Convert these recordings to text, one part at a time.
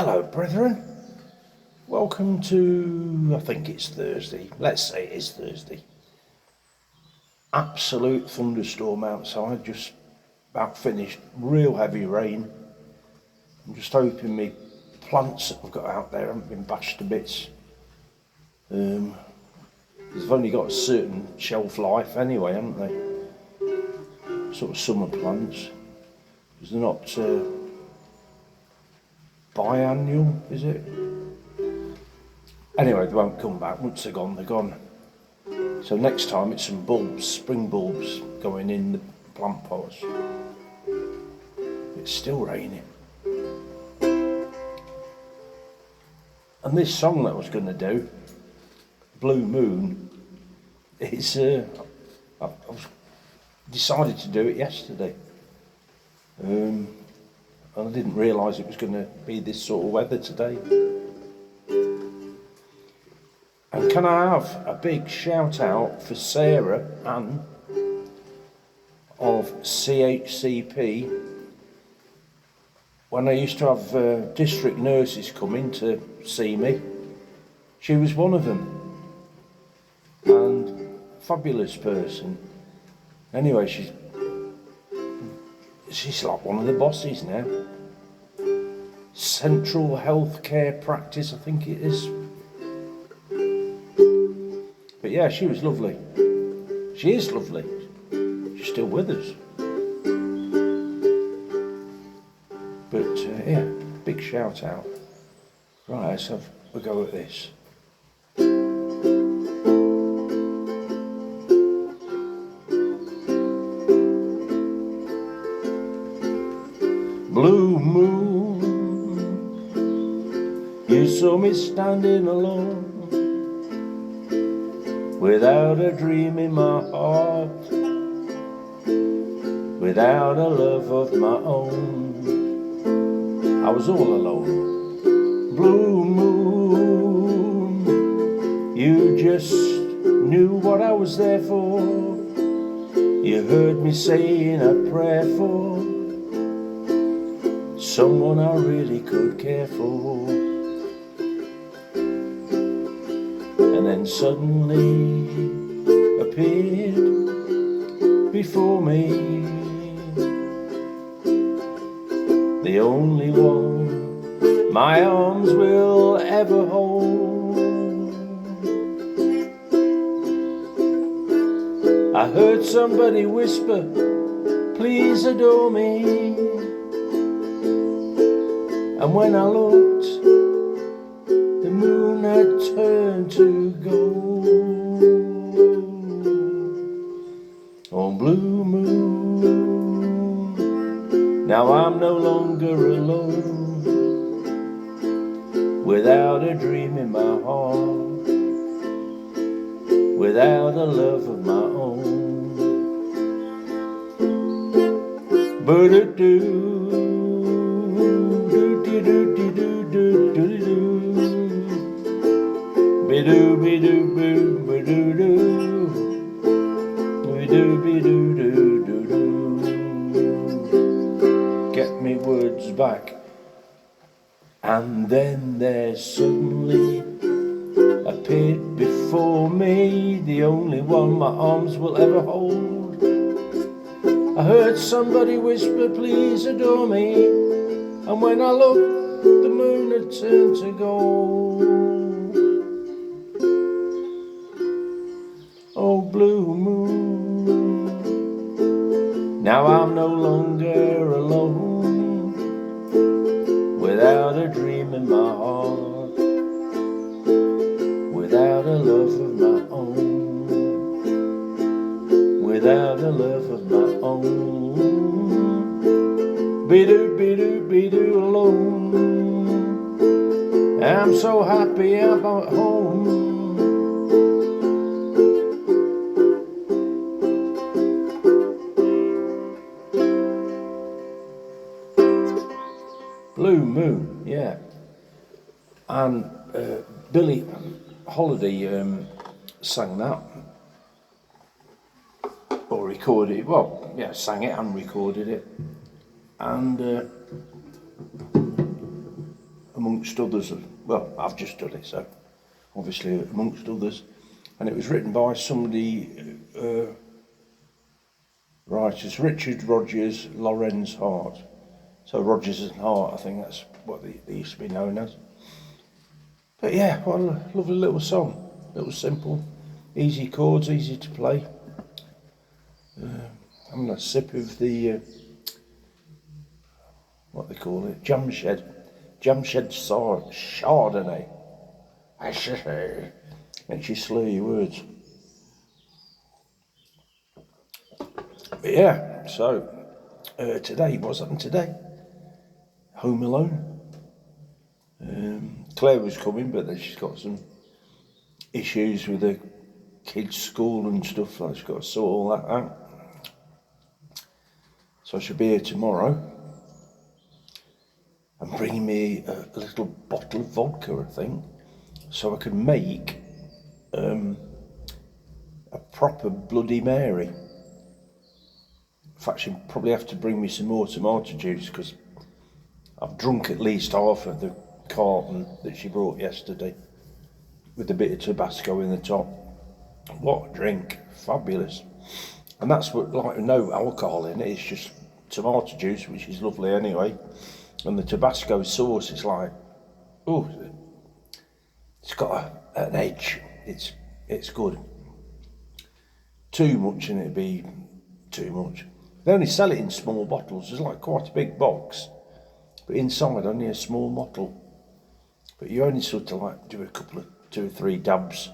Hello, brethren. Welcome to, I think it's Thursday. Let's say it is Thursday. Absolute thunderstorm outside, just about finished. Real heavy rain. I'm just hoping my plants that I've got out there haven't been bashed to bits. They've only got a certain shelf life anyway, haven't they? Sort of summer plants. Because they're not biannual, is it? Anyway, they won't come back. Once they're gone, they're gone. So next time it's some bulbs, spring bulbs, going in the plant pots. It's still raining. And this song that I was going to do, Blue Moon, is I decided to do it yesterday. And I didn't realise it was going to be this sort of weather today. And can I have a big shout out for SARA Ann of CHCP? When I used to have district nurses come in to see me, she was one of them. And fabulous person. Anyway, she's like one of the bosses now. Central Healthcare Practice, I think it is. But yeah, she was lovely. She is lovely. She's still with us. But yeah, big shout out. Right, let's have a go at this. Blue moon, you saw me standing alone, without a dream in my heart, without a love of my own. I was all alone. Blue moon, you just knew what I was there for. You heard me saying a prayer for someone I really could care for. And then suddenly appeared before me, the only one my arms will ever hold. I heard somebody whisper, please adore me. And when I looked, the moon had turned to gold. Oh, blue moon, now I'm no longer alone, without a dream in my heart, without a love of my own. But-a-doo, be-doo, be-doo, boo, be-doo-doo, be-doo, be-doo, doo, doo, doo. Get me words back. And then there suddenly appeared before me, the only one my arms will ever hold. I heard somebody whisper, please adore me. And when I looked, the moon had turned to gold. Oh, blue moon, now I'm no longer alone, without a dream in my heart, without a love of my own, without a love of my own. Be-doo, be-doo, be-doo, alone. I'm so happy I'm at home. Blue Moon, yeah. And Billie Holiday sang that, or recorded it. Well, yeah, sang it and recorded it. And amongst others. Well, I've just done it, so obviously amongst others. And it was written by somebody, right, it's Rodgers Lorenz Hart. So Rodgers and Hart, I think that's what they used to be known as. But yeah, what a lovely little song. Little simple, easy chords, easy to play. I'm gonna sip of the, what they call it, Jamshed Chardonnay. I should say. Makes you slur your words. But yeah, so today, what's happened today? Home alone. Claire was coming, but then she's got some issues with her kids' school and stuff, so she's got to sort all that out. So I should be here tomorrow. And bringing me a little bottle of vodka, I think, so I can make a proper Bloody Mary. In fact, she'll probably have to bring me some more tomato juice because I've drunk at least half of the carton that she brought yesterday with a bit of Tabasco in the top. What a drink, fabulous. And that's what, like, no alcohol in it, it's just tomato juice, which is lovely anyway. And the Tabasco sauce is like, oh, it's got an edge. It's good. Too much and it'd be too much. They only sell it in small bottles. There's like quite a big box, but inside only a small bottle. But you only sort of like do a couple of 2 or 3 dabs,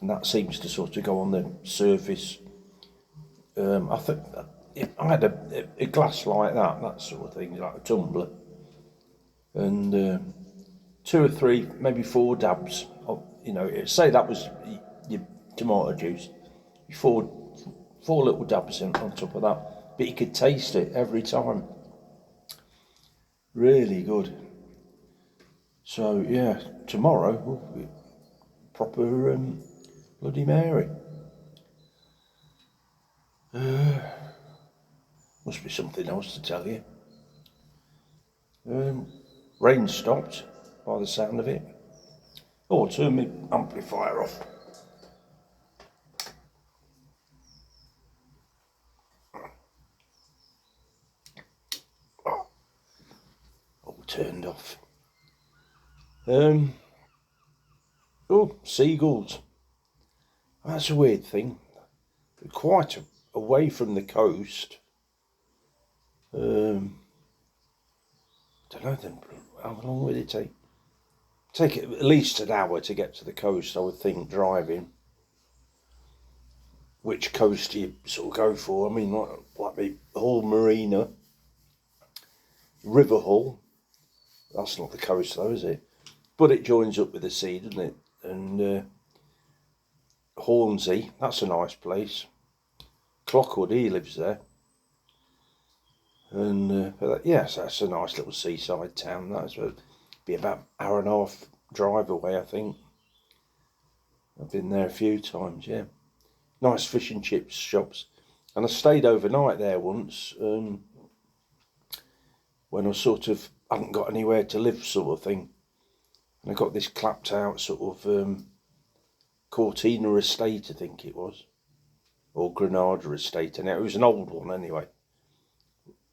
and that seems to sort of go on the surface. I think if I had a glass like that sort of thing, like a tumbler, and 2 or 3, maybe 4 dabs of, say that was your tomato juice, 4 little dabs in on top of that, but you could taste it every time. Really good. So yeah, tomorrow will be proper Bloody Mary. Must be something else to tell you. Rain stopped by the sound of it. Oh, turn my amplifier off. All turned off. Oh, seagulls. That's a weird thing. They're quite away from the coast. Don't know then. How long would it take? Take it at least an hour to get to the coast, I would think, driving. Which coast do you sort of go for? I mean, like the Hull Marina, River Hull. That's not the coast though, is it? But it joins up with the sea, doesn't it? And Hornsey, that's a nice place. Clockwood, he lives there. And yes, that's a nice little seaside town. That's be about an hour and a half drive away, I think. I've been there a few times, yeah. Nice fish and chips shops. And I stayed overnight there once when I sort of hadn't got anywhere to live, sort of thing. And I got this clapped out sort of Cortina estate, I think it was. Or Granada estate. And it was an old one anyway,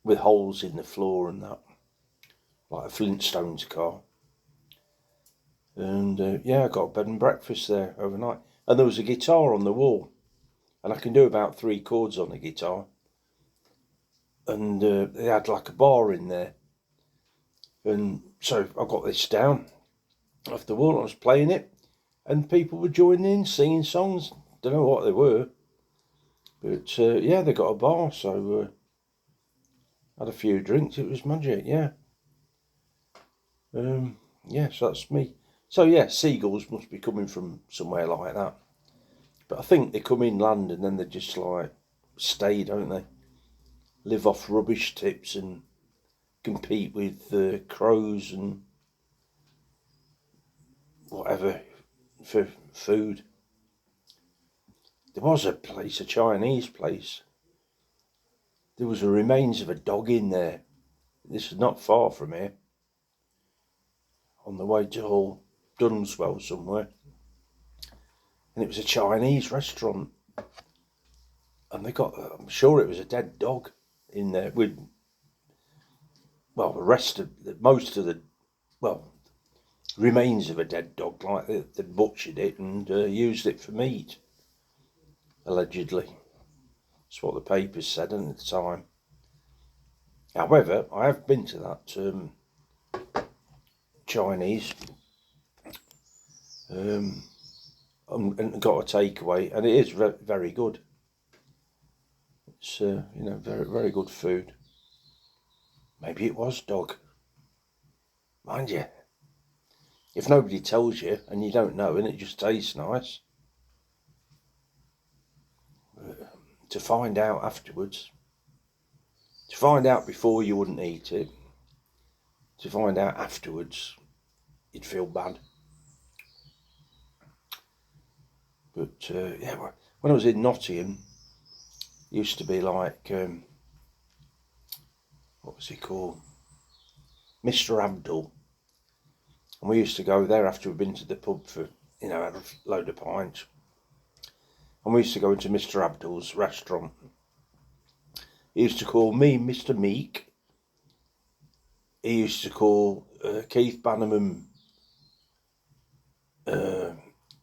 with holes in the floor and that, like a Flintstones car. And yeah, I got a bed and breakfast there overnight. And there was a guitar on the wall, and I can do about 3 chords on the guitar. And they had like a bar in there. And so I got this down off the wall, I was playing it, and people were joining in, singing songs. Don't know what they were, but yeah, they got a bar, so had a few drinks. It was magic, yeah. Yeah, so that's me. So yeah, seagulls must be coming from somewhere like that. But I think they come inland and then they just like stay, don't they? Live off rubbish tips and compete with crows and whatever for food. There was a place, a Chinese place. There was a remains of a dog in there. This is not far from here. on the way to Hull, Dunswell somewhere, and it was a Chinese restaurant, and they got, I'm sure it was a dead dog in there with, well, most of the, well, remains of a dead dog, like they butchered it and used it for meat, allegedly. That's what the papers said at the time. However, I have been to that Chinese and got a takeaway, and it is very good. It's very, very good food. Maybe it was dog. Mind you, if nobody tells you and you don't know and it just tastes nice, to find out afterwards, to find out before you wouldn't eat it, to find out afterwards you'd feel bad. But yeah, when I was in Nottingham, it used to be like, what was he called? Mr. Abdul. And we used to go there after we'd been to the pub for, had a load of pints. And we used to go into Mr. Abdul's restaurant. He used to call me Mr. Meek. He used to call Keith Bannerman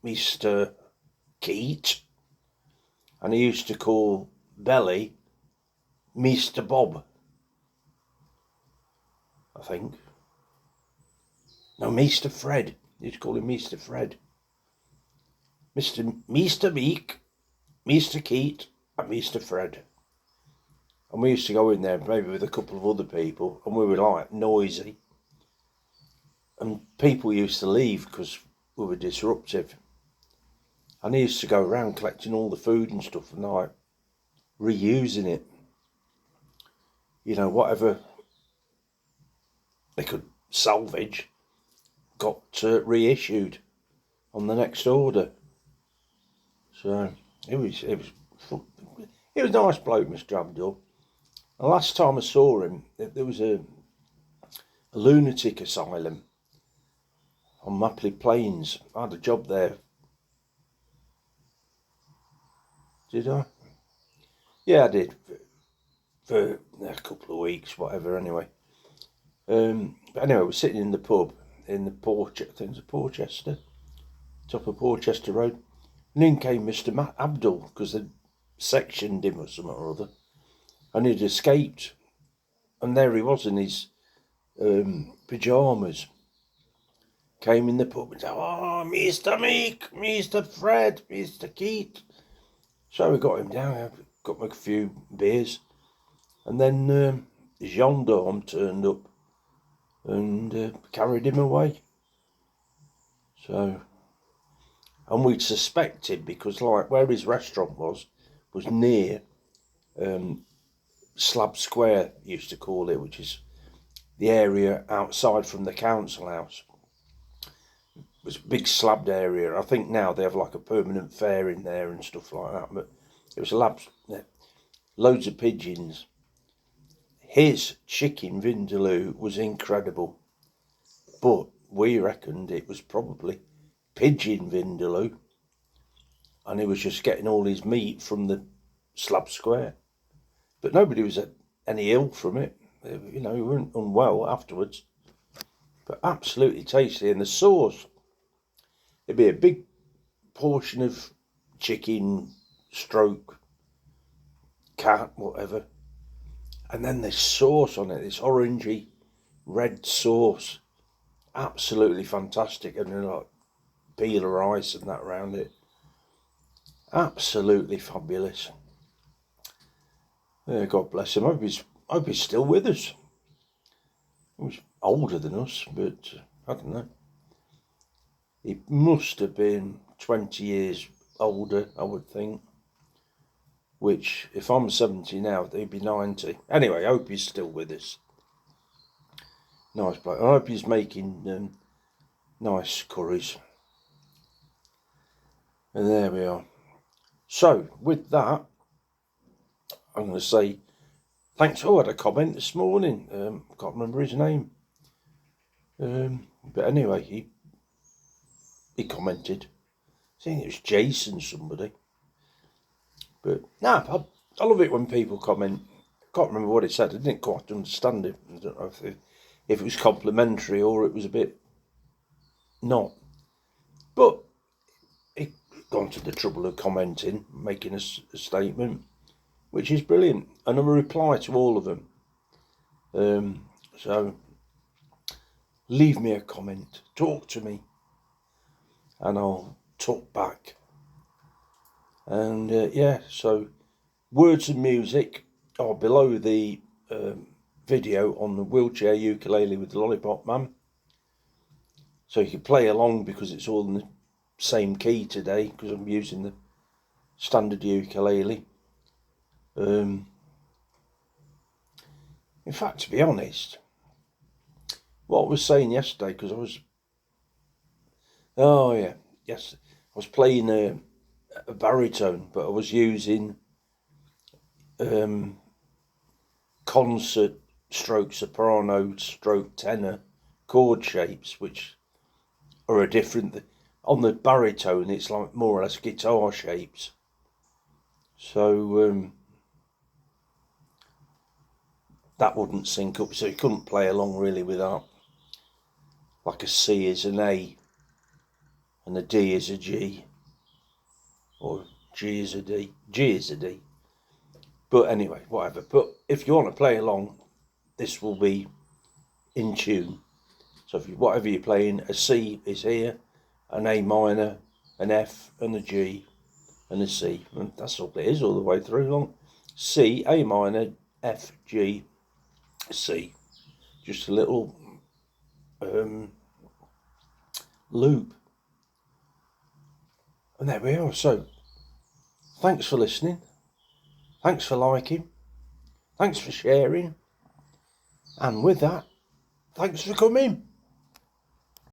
Mr. Keat. And he used to call Belly Mr. Bob, I think. No, Mr. Fred. He used to call him Mr. Fred. Mr. Meek, Mr. Keat, and Mr. Fred. And we used to go in there maybe with a couple of other people, and we were like noisy. And people used to leave because we were disruptive. And he used to go around collecting all the food and stuff and like reusing it. Whatever they could salvage got reissued on the next order. So it was a nice bloke, Mr. Abdul. The last time I saw him, there was a lunatic asylum on Mapley Plains. I had a job there. Did I? Yeah, I did. For a couple of weeks, whatever, anyway. But anyway, we're sitting in the pub, in the I think it was Porchester, top of Porchester Road. And in came Mr. Abdul, because they sectioned him or something or other. And he'd escaped. And there he was in his pyjamas. Came in the pub and said, "Oh, Mr. Meek, Mr. Fred, Mr. Keat." So we got him down, got him a few beers. And then the gendarme turned up and carried him away. So, and we'd suspected, because like where his restaurant was near Slab Square, used to call it, which is the area outside from the council house. It was a big slabbed area. I think now they have like a permanent fair in there and stuff like that, but it was loads of pigeons. His chicken vindaloo was incredible, but we reckoned it was probably pigeon vindaloo, and he was just getting all his meat from the Slab Square. But nobody was any ill from it. We weren't unwell afterwards. But absolutely tasty. And the sauce, it'd be a big portion of chicken, stroke, cat, whatever. And then this sauce on it, this orangey red sauce. Absolutely fantastic. And then like peeler rice and that around it. Absolutely fabulous. Yeah, God bless him. I hope he's still with us. He was older than us, but I don't know. He must have been 20 years older, I would think. Which, if I'm 70 now, he'd be 90. Anyway, I hope he's still with us. Nice bloke. I hope he's making nice curries. And there we are. So, with that, I'm going to say thanks. Oh, I had a comment this morning. Can't remember his name. But anyway, he commented. I think it was Jason somebody. But nah, I love it when people comment. I can't remember what it said. I didn't quite understand it. I don't know if it was complimentary or it was a bit not. But he gone to the trouble of commenting, making a statement, which is brilliant. And I'm a reply to all of them. So leave me a comment, talk to me, and I'll talk back. And yeah, so words and music are below the video on the wheelchair ukulele with the Lollipop Man. So you can play along because it's all in the same key today because I'm using the standard ukulele. In fact, to be honest, what I was saying yesterday, because I was playing a baritone, but I was using concert stroke soprano stroke tenor chord shapes, which are a different. On the baritone, it's like more or less guitar shapes. So that wouldn't sync up, so you couldn't play along really with that. Like a C is an A, and a D is a G, or G is a D. G is a D. But anyway, whatever. But if you want to play along, this will be in tune. So if whatever you're playing, a C is here, an A minor, an F, and a G, and a C. And that's all it is all the way through long. C, A minor, F, G, C. Just a little loop. And there we are. So thanks for listening. Thanks for liking. Thanks for sharing. And with that, thanks for coming.